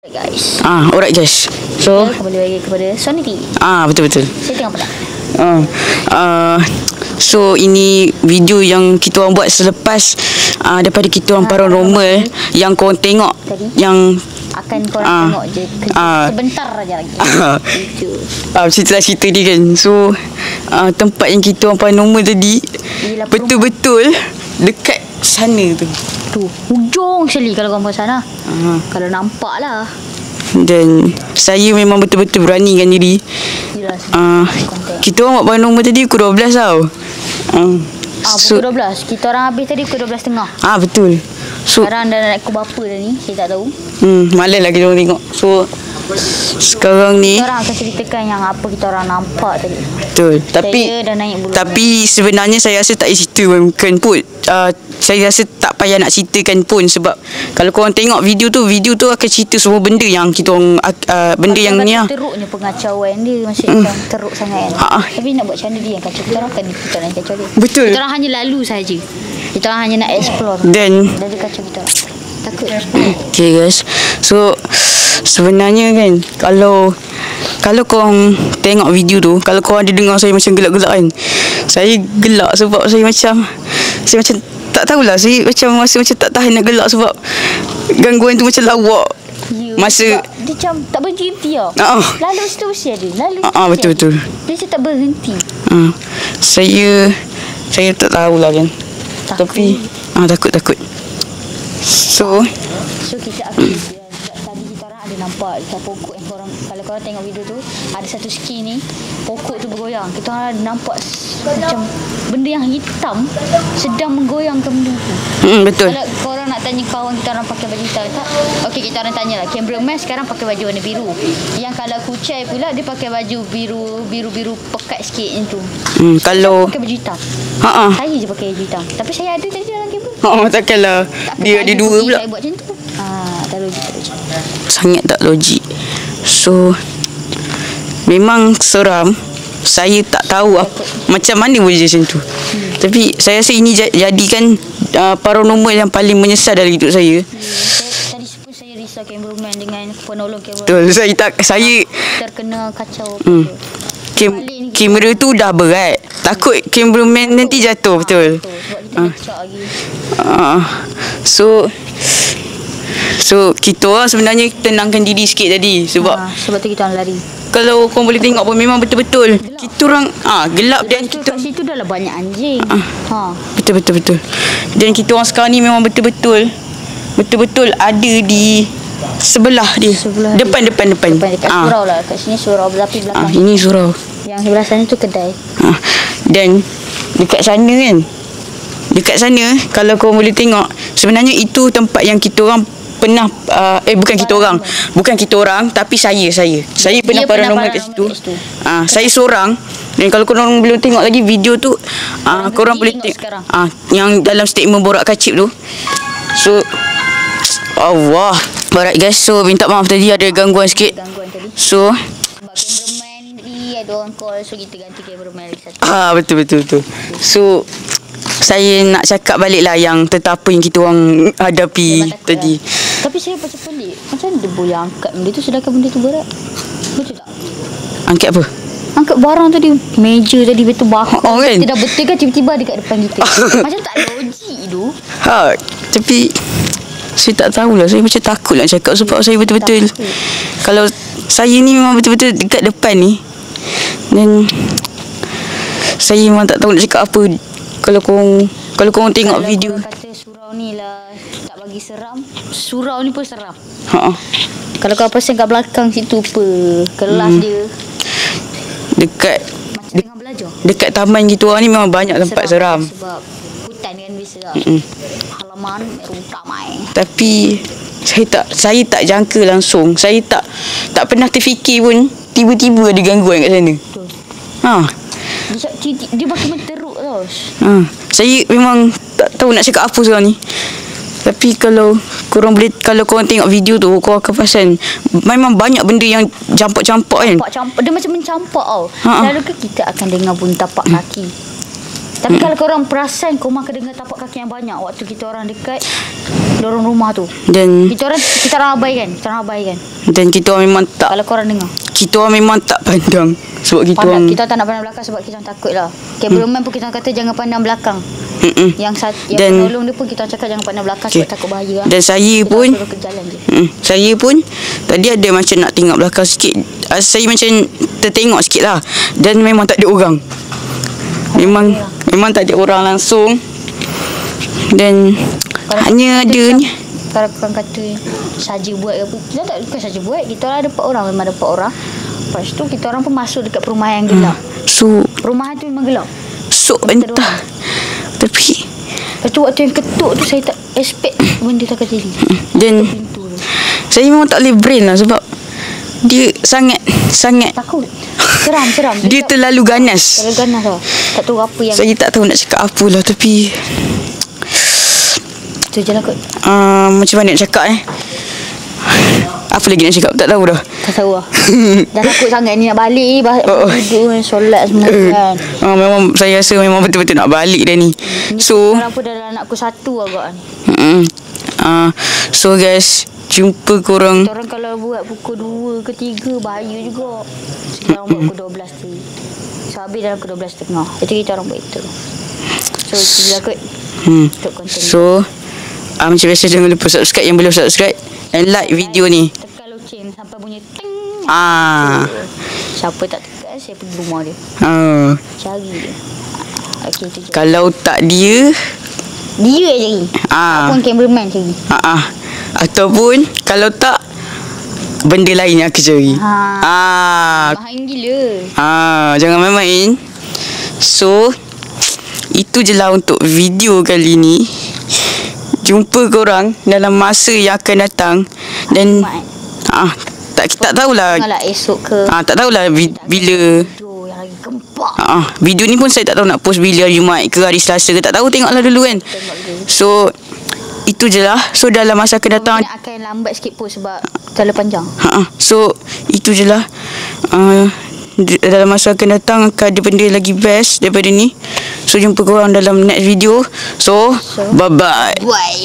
Guys. Alright guys. So kembali lagi kepada Sonity. Betul-betul. Saya tengok apa tak? So ini video yang kita orang buat selepas daripada kita orang paranormal yang korang tengok tadi, yang akan korang tengok je sebentar aja lagi. Itu. Cerita dia kan. So tempat yang kita orang paranormal tadi betul-betul dekat sana tu. Tu hujung sekali kalau korang pergi sana. Kalau nampak lah. Dan saya memang betul-betul beranikan diri. Kita orang buat paranormal tadi pukul 12 tau. Pukul 12. Kita orang habis tadi pukul 12.30. Betul. So sekarang dah nak pukul berapa dah ni? Saya tak tahu. malas lah kita orang tengok. So sekarang ni kita orang akan ceritakan yang apa kita orang nampak tadi. Betul. Saya dah naik bulu. Tapi sebenarnya saya rasa tak payah cerita pun. Saya rasa tak payah nak ceritakan pun. Sebab kalau korang tengok video tu akan cerita semua benda yang kita orang benda yang ni lah. Teruknya pengacauan dia. Maksudnya teruk sangat kan. Tapi nak buat macam mana dia yang kacau. Kita orang kan kita nak kacau dia. Betul. Kita orang hanya lalu saja. Kita orang hanya nak explore. Dan dia kacau kita. Takut. Okay guys. So sebenarnya kan kalau korang tengok video tu, kalau korang ada dengar saya macam gelak-gelak kan, saya gelak sebab saya macam tak tahulah, saya macam rasa macam tak tahan nak gelak sebab gangguan tu macam lawak. Masa dia macam tak berhenti tau. Lalu seterusnya dia. Betul-betul. Dia macam tak berhenti. Saya tak tahulah kan. Tapi takut. So kita akan tadi kita orang ada nampak dekat pokok yang kalau korang tengok video tu ada satu skin ni, pokok tu bergoyang. Kita orang ada nampak macam benda yang hitam sedang menggoyangkan benda tu. Betul. Kalau korang nak tanya kawan kita orang pakai baju hitam tak? Okey, kita orang tanyalah. Cameraman sekarang pakai baju warna biru. Yang kalau Kucai pula dia pakai baju biru pekat sikit yang tu. Kalau pakai baju hitam. Saya je pakai baju hitam. Tapi saya ada tadi dalam kamera. Takkanlah dia ada dua pula. Saya buat macam tu. Tak logik. Sangat tak logik. So memang seram. Saya tak tahu macam mana boleh jadi macam tu. Tapi saya rasa ini jadikan paranormal yang paling menyesal dalam hidup saya. Tadi pun saya risau cameraman dengan penolong cameraman. Betul. Saya terkena kacau. Kamera tu dah berat. Takut cameraman nanti jatuh. Betul. Sebab kita kacau lagi. So kita orang sebenarnya tenangkan diri sikit tadi. Sebab tu kita orang lari. Kalau korang boleh tengok pun memang betul-betul gelap. Kita orang gelap dan kita kat situ dah lah banyak anjing. Betul. Dan kita orang sekarang ni memang betul-betul ada di sebelah dia. Depan. Dekat surau lah. Kat sini surau, tapi belakang. Ini surau. Yang sebelah sana tu kedai. Dan dekat sana kalau korang boleh tengok, sebenarnya itu tempat yang kita orang pernah bukan kita orang tapi saya pernah paranormal kat situ. Saya seorang. Dan kalau korang belum tengok lagi video tu, korang boleh tengok yang dalam statement borak kacip tu. So Allah. Alright guys, so minta maaf tadi ada gangguan sikit. So cameraman ni ada orang call, so kita ganti cameraman lagi satu. Betul. So saya nak cakap balik lah yang tentang apa yang kita orang hadapi tadi. Tapi saya macam pelik. Macam mana dia boleh angkat benda tu sedangkan benda tu berat? Betul tak? Angkat apa? Angkat barang tadi. Meja tadi betul bakar. Kan? Kita dah betul kan tiba-tiba dekat depan kita. Macam tak logik tu. Tapi saya tak tahulah. Saya macam takut nak cakap sebab saya betul-betul kalau saya ni memang betul-betul dekat depan ni. Dan saya memang tak tahu nak cakap apa. Kalau korang tengok video. Kalau kata surau ni lah tak bagi seram, surau ni pun seram. Kalau kau pasang kat belakang situ kelas dia dekat macam tengah belajar. Dekat taman gitu orang ni memang banyak tempat seram. Sebab hutan kan biasa halaman ramai. Tapi saya tak jangka langsung. Saya tak pernah terfikir pun tiba-tiba ada gangguan kat sana. Betul. Dia pakai menteruk tau. Saya memang tak tahu nak cakap apa sekarang ni. Tapi kalau korang tengok video tu, korang akan perasan memang banyak benda yang campak-campak kan. Dia macam mencampak tau. Selalu kan kita akan dengar bunyi tapak kaki. Tapi kalau korang perasan, korang akan dengar tapak kaki yang banyak waktu kita orang dekat lorong rumah tu. Dan Kita orang abaikan. dan kita orang memang tak, Kalau korang dengar. kita orang memang tak pandang sebab kita orang Kita tak nak pandang belakang sebab kita orang takut lah. Cameraman pun kita orang kata jangan pandang belakang. Yang Dan- penolong dia pun kita orang cakap jangan pandang belakang sebab takut bahaya lah. Dan saya Kita pun orang suruh ke jalan je. saya pun tadi ada macam nak tengok belakang sikit. Saya macam tertengok sikit lah. Dan memang tak ada orang. Memang tak ada orang langsung. Dan hanya ada ni. Kalau korang kata saja buat ke apa, kita tak, bukan saja buat. Kita orang ada 4 orang, memang ada 4 orang. Lepas tu kita orang pun masuk dekat perumahan yang gelap. So Perumahan tu memang gelap. entah. orang. Tapi Lepas tu waktu yang ketuk tu saya tak expect benda tak akan jadi. dan Pintu tu. saya memang tak boleh brain lah sebab dia sangat Takut. Seram. dia terlalu ganas. Terlalu ganas lah. Tak tahu apa yang Saya tak tahu nak cakap apa lah. Tapi tu je lah kot. macam mana nak cakap apa lagi nak cakap, tak tahu dah. Tak tahu lah. Dah takut sangat ni nak balik ni. Duduk solat semua kan. Memang saya rasa memang betul-betul nak balik dah ni. So Sekarang pun dah dalam nak pukul 1 agak ni. so guys, jumpa korang. Kita orang kalau buat pukul 2 ke 3 bahaya juga. Sekarang buat pukul 12 tu. So habis dalam pukul 12.30. Itu kita orang buat itu. So itu je lah kot. Untuk konten. So macam biasa, jangan lupa subscribe yang belum subscribe, and like video ni. Tekan loceng sampai bunyi ting. Siapa tak tekan, saya pergi rumah dia. Cari dia. Okey, itu je. Kalau tak dia Dia je cari. Ataupun cameraman cari. ataupun kalau tak benda lain yang aku cari. Mahal gila. Jangan main-main. So itu je lah untuk video kali ni. Jumpa korang dalam masa yang akan datang. Dan tak tahulah. Malah esok ke. Tak tahulah bila. Video yang lagi gempak. Video ni pun saya tak tahu nak post bila, hari Jumaat ke hari Selasa ke, tak tahu, tengoklah dulu kan. So itu je lah. So dalam masa akan datang Akan lambat sikit post sebab terlalu panjang. So itu je lah. Dalam masa akan datang akan ada benda lagi best daripada ni. So jumpa korang dalam next video. So bye bye. Bye.